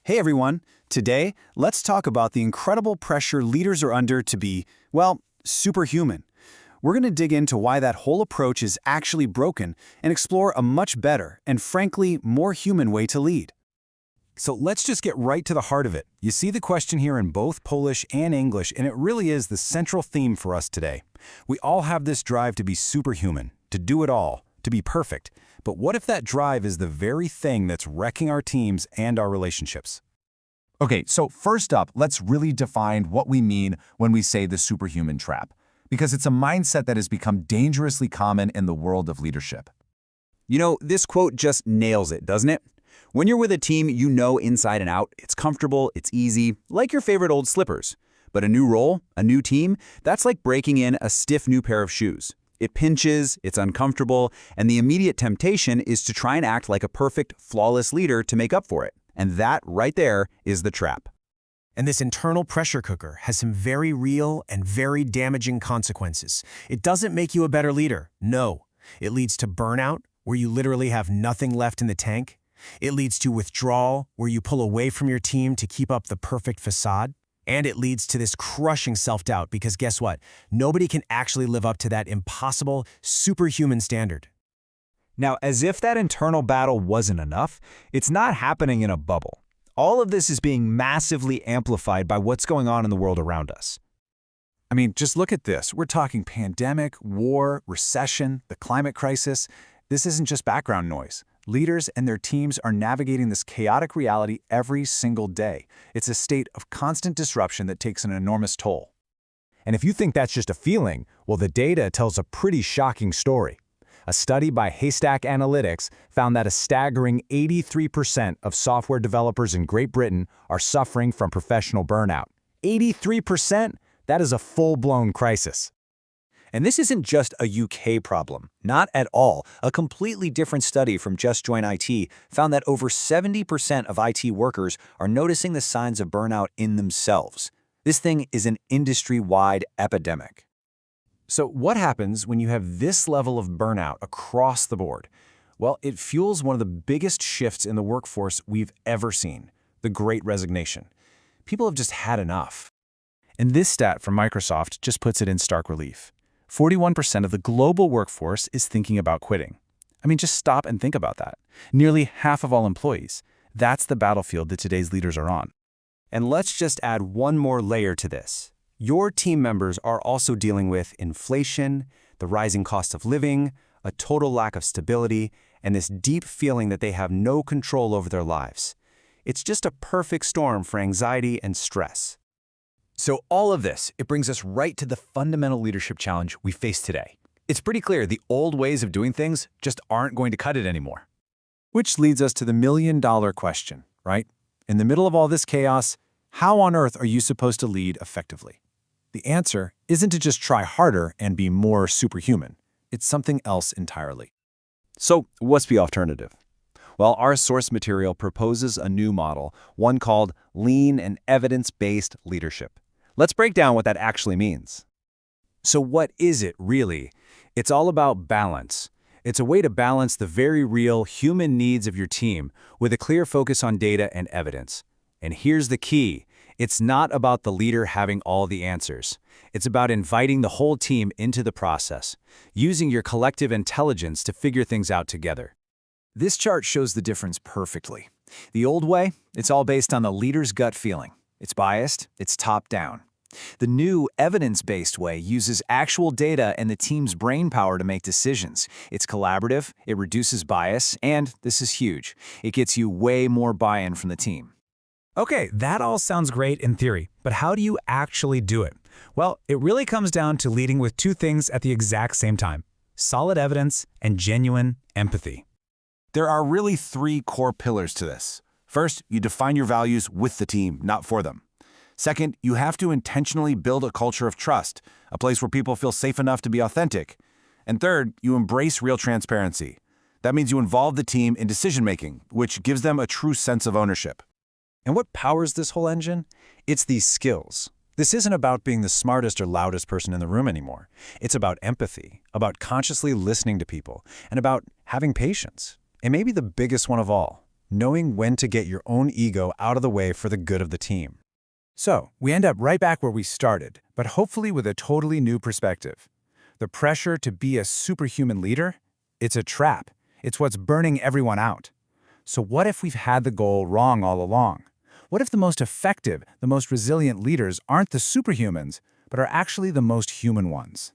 Hey everyone, today let's talk about the incredible pressure leaders are under to be, well, superhuman. We're going to dig into why that whole approach is actually broken and explore a much better and frankly more human way to lead. So let's just get right to the heart of it. You see the question here in both Polish and English, and it really is the central theme for us today. We all have this drive to be superhuman, to do it all, to be perfect. But what if that drive is the very thing that's wrecking our teams and our relationships? Okay, so first up, let's really define what we mean when we say the superhuman trap, because it's a mindset that has become dangerously common in the world of leadership. You know, this quote just nails it, doesn't it? When you're with a team you know inside and out, it's comfortable, it's easy, like your favorite old slippers. But a new role, a new team, that's like breaking in a stiff new pair of shoes. It pinches, it's uncomfortable, and the immediate temptation is to try and act like a perfect, flawless leader to make up for it. And that, right there, is the trap. And this internal pressure cooker has some very real and very damaging consequences. It doesn't make you a better leader, no. It leads to burnout, where you literally have nothing left in the tank. It leads to withdrawal, where you pull away from your team to keep up the perfect facade. And it leads to this crushing self-doubt because guess what? Nobody can actually live up to that impossible, superhuman standard. Now, as if that internal battle wasn't enough, it's not happening in a bubble. All of this is being massively amplified by what's going on in the world around us. I mean, just look at this. We're talking pandemic, war, recession, the climate crisis. This isn't just background noise. Leaders and their teams are navigating this chaotic reality every single day. It's a state of constant disruption that takes an enormous toll. And if you think that's just a feeling, well, the data tells a pretty shocking story. A study by Haystack Analytics found that a staggering 83% of software developers in Great Britain are suffering from professional burnout. 83%? That is a full-blown crisis. And this isn't just a UK problem. Not at all. A completely different study from Just Join IT found that over 70% of IT workers are noticing the signs of burnout in themselves. This thing is an industry-wide epidemic. So what happens when you have this level of burnout across the board? Well, it fuels one of the biggest shifts in the workforce we've ever seen, the Great Resignation. People have just had enough. And this stat from Microsoft just puts it in stark relief. 41% of the global workforce is thinking about quitting. I mean, just stop and think about that. Nearly half of all employees. That's the battlefield that today's leaders are on. And let's just add one more layer to this. Your team members are also dealing with inflation, the rising cost of living, a total lack of stability, and this deep feeling that they have no control over their lives. It's just a perfect storm for anxiety and stress. So all of this, it brings us right to the fundamental leadership challenge we face today. It's pretty clear the old ways of doing things just aren't going to cut it anymore. Which leads us to the million-dollar question, right? In the middle of all this chaos, how on earth are you supposed to lead effectively? The answer isn't to just try harder and be more superhuman. It's something else entirely. So, what's the alternative? Well, our source material proposes a new model, one called lean and evidence-based leadership. Let's break down what that actually means. So what is it really? It's all about balance. It's a way to balance the very real human needs of your team with a clear focus on data and evidence. And here's the key. It's not about the leader having all the answers. It's about inviting the whole team into the process, using your collective intelligence to figure things out together. This chart shows the difference perfectly. The old way, it's all based on the leader's gut feeling. It's biased, it's top-down. The new, evidence-based way uses actual data and the team's brain power to make decisions. It's collaborative, it reduces bias, and, this is huge, it gets you way more buy-in from the team. Okay, that all sounds great in theory, but how do you actually do it? Well, it really comes down to leading with two things at the exact same time: solid evidence and genuine empathy. There are really three core pillars to this. First, you define your values with the team, not for them. Second, you have to intentionally build a culture of trust, a place where people feel safe enough to be authentic. And third, you embrace real transparency. That means you involve the team in decision-making, which gives them a true sense of ownership. And what powers this whole engine? It's these skills. This isn't about being the smartest or loudest person in the room anymore. It's about empathy, about consciously listening to people, and about having patience. And maybe the biggest one of all, knowing when to get your own ego out of the way for the good of the team. So, we end up right back where we started, but hopefully with a totally new perspective. The pressure to be a superhuman leader? It's a trap. It's what's burning everyone out. So what if we've had the goal wrong all along? What if the most effective, the most resilient leaders aren't the superhumans, but are actually the most human ones?